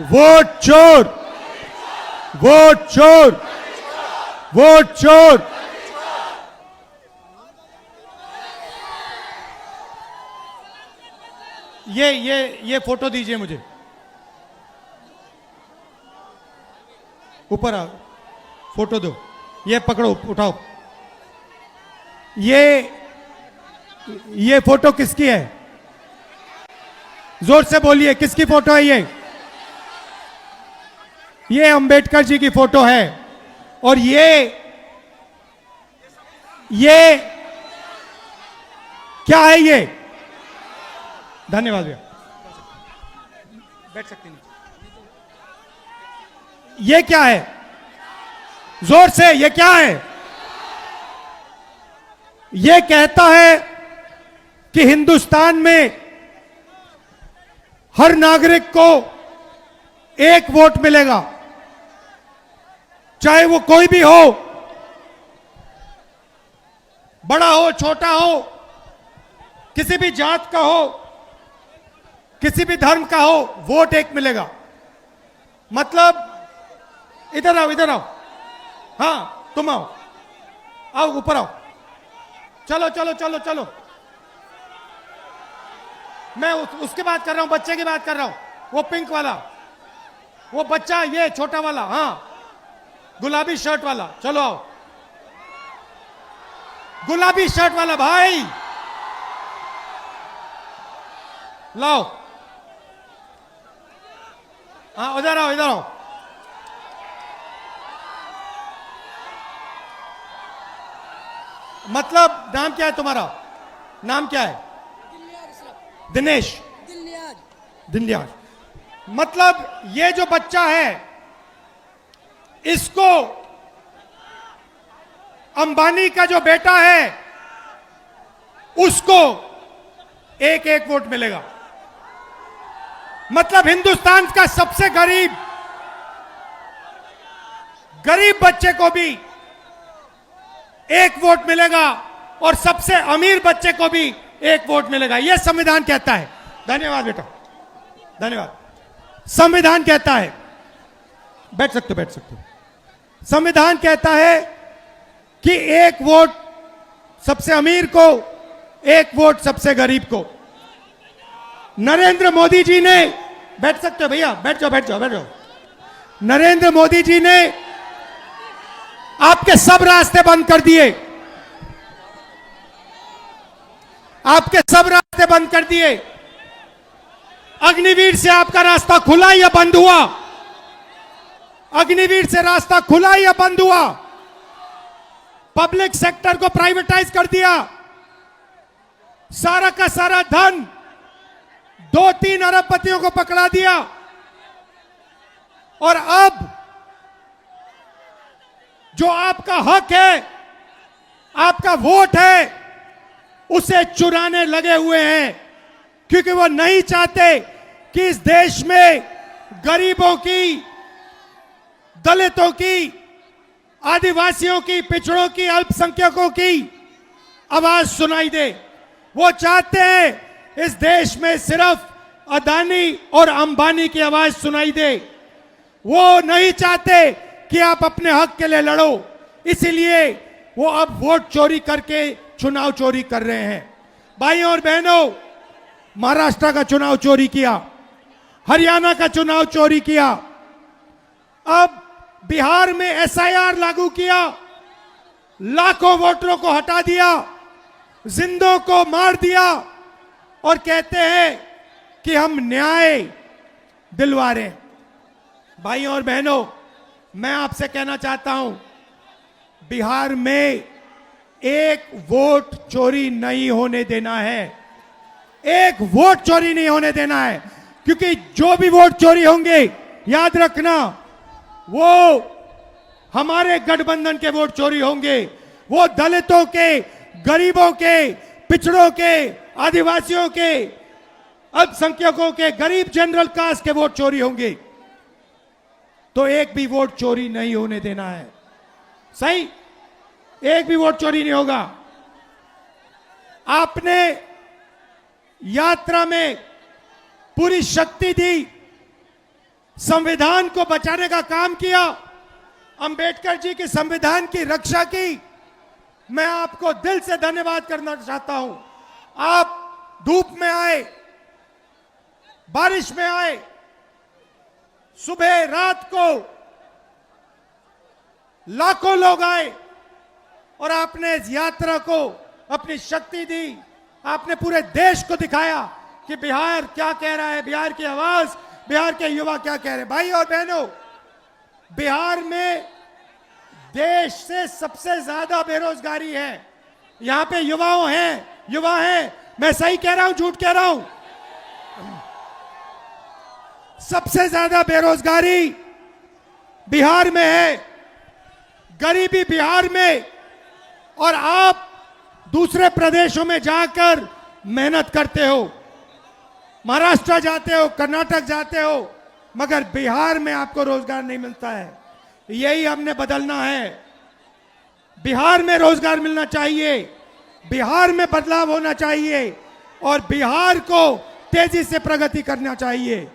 Vote चोर, vote चोर, vote चोर। ये फोटो दीजिए मुझे, ऊपर आओ, फोटो दो, ये पकड़ो, उठाओ। ये फोटो किसकी है? जोर से बोलिए, किसकी फोटो है ये अंबेडकर जी की फोटो है। और ये क्या है ये? धन्यवाद भैया, बैठ सकते हैं। ये क्या है? जोर से, ये क्या है? ये कहता है कि हिंदुस्तान में हर नागरिक को एक वोट मिलेगा, चाहे वो कोई भी हो, बड़ा हो छोटा हो, किसी भी जात का हो, किसी भी धर्म का हो, वोट एक मिलेगा। मतलब इधर आओ, इधर आओ, हाँ तुम आओ, आओ ऊपर आओ, चलो चलो चलो चलो। मैं उसकी बात कर रहा हूं, बच्चे की बात कर रहा हूं, वो पिंक वाला, वो बच्चा, ये छोटा वाला, हाँ गुलाबी शर्ट वाला, चलो आओ। गुलाबी शर्ट वाला भाई लाओ, हाँ इधर आओ, इधर आओ। मतलब नाम क्या है तुम्हारा? नाम क्या है? दिनेश, दिनलियाज। मतलब ये जो बच्चा है, इसको अंबानी का जो बेटा है, उसको एक एक वोट मिलेगा। मतलब हिंदुस्तान का सबसे गरीब बच्चे को भी एक वोट मिलेगा और सबसे अमीर बच्चे को भी एक वोट मिलेगा। यह संविधान कहता है। धन्यवाद बेटा, धन्यवाद। संविधान कहता है, बैठ सकते हो, बैठ सकते हो। संविधान कहता है कि एक वोट सबसे अमीर को, एक वोट सबसे गरीब को। नरेंद्र मोदी जी ने, बैठ सकते हो भैया, बैठ जाओ, बैठ जाओ, बैठ जाओ। नरेंद्र मोदी जी ने आपके सब रास्ते बंद कर दिए, आपके सब रास्ते बंद कर दिए। अग्निवीर से आपका रास्ता खुला या बंद हुआ? अग्निवीर से रास्ता खुला या बंद हुआ? पब्लिक सेक्टर को प्राइवेटाइज कर दिया, सारा का सारा धन 2-3 अरबपतियों को पकड़ा दिया। और अब जो आपका हक है, आपका वोट है, उसे चुराने लगे हुए हैं, क्योंकि वो नहीं चाहते कि इस देश में गरीबों की, दलितों की, आदिवासियों की, पिछड़ों की, अल्पसंख्यकों की आवाज सुनाई दे। वो चाहते हैं इस देश में सिर्फ अदानी और अंबानी की आवाज सुनाई दे। वो नहीं चाहते कि आप अपने हक के लिए लड़ो, इसीलिए वो अब वोट चोरी करके चुनाव चोरी कर रहे हैं। भाइयों और बहनों, महाराष्ट्र का चुनाव चोरी किया, हरियाणा का चुनाव चोरी किया, अब बिहार में एसआईआर लागू किया, लाखों वोटरों को हटा दिया, जिंदों को मार दिया और कहते हैं कि हम न्याय दिलवा रहे हैं। भाइयों और बहनों, मैं आपसे कहना चाहता हूं, बिहार में एक वोट चोरी नहीं होने देना है, एक वोट चोरी नहीं होने देना है। क्योंकि जो भी वोट चोरी होंगे, याद रखना, वो हमारे गठबंधन के वोट चोरी होंगे, वो दलितों के, गरीबों के, पिछड़ों के, आदिवासियों के, अल्पसंख्यकों के, गरीब जनरल कास्ट के वोट चोरी होंगे। तो एक भी वोट चोरी नहीं होने देना है। सही, एक भी वोट चोरी नहीं होगा। आपने यात्रा में पूरी शक्ति दी, संविधान को बचाने का काम किया, अंबेडकर जी के संविधान की रक्षा की। मैं आपको दिल से धन्यवाद करना चाहता हूं। आप धूप में आए, बारिश में आए, सुबह रात को लाखों लोग आए और आपने इस यात्रा को अपनी शक्ति दी। आपने पूरे देश को दिखाया कि बिहार क्या कह रहा है, बिहार की आवाज, बिहार के युवा क्या कह रहे हैं। भाई और बहनों, बिहार में देश से सबसे ज्यादा बेरोजगारी है। यहां पे युवा हैं। मैं सही कह रहा हूं, झूठ कह रहा हूं? सबसे ज्यादा बेरोजगारी बिहार में है, गरीबी बिहार में। और आप दूसरे प्रदेशों में जाकर मेहनत करते हो, महाराष्ट्र जाते हो, कर्नाटक जाते हो, मगर बिहार में आपको रोजगार नहीं मिलता है। यही हमने बदलना है। बिहार में रोजगार मिलना चाहिए, बिहार में बदलाव होना चाहिए और बिहार को तेजी से प्रगति करना चाहिए।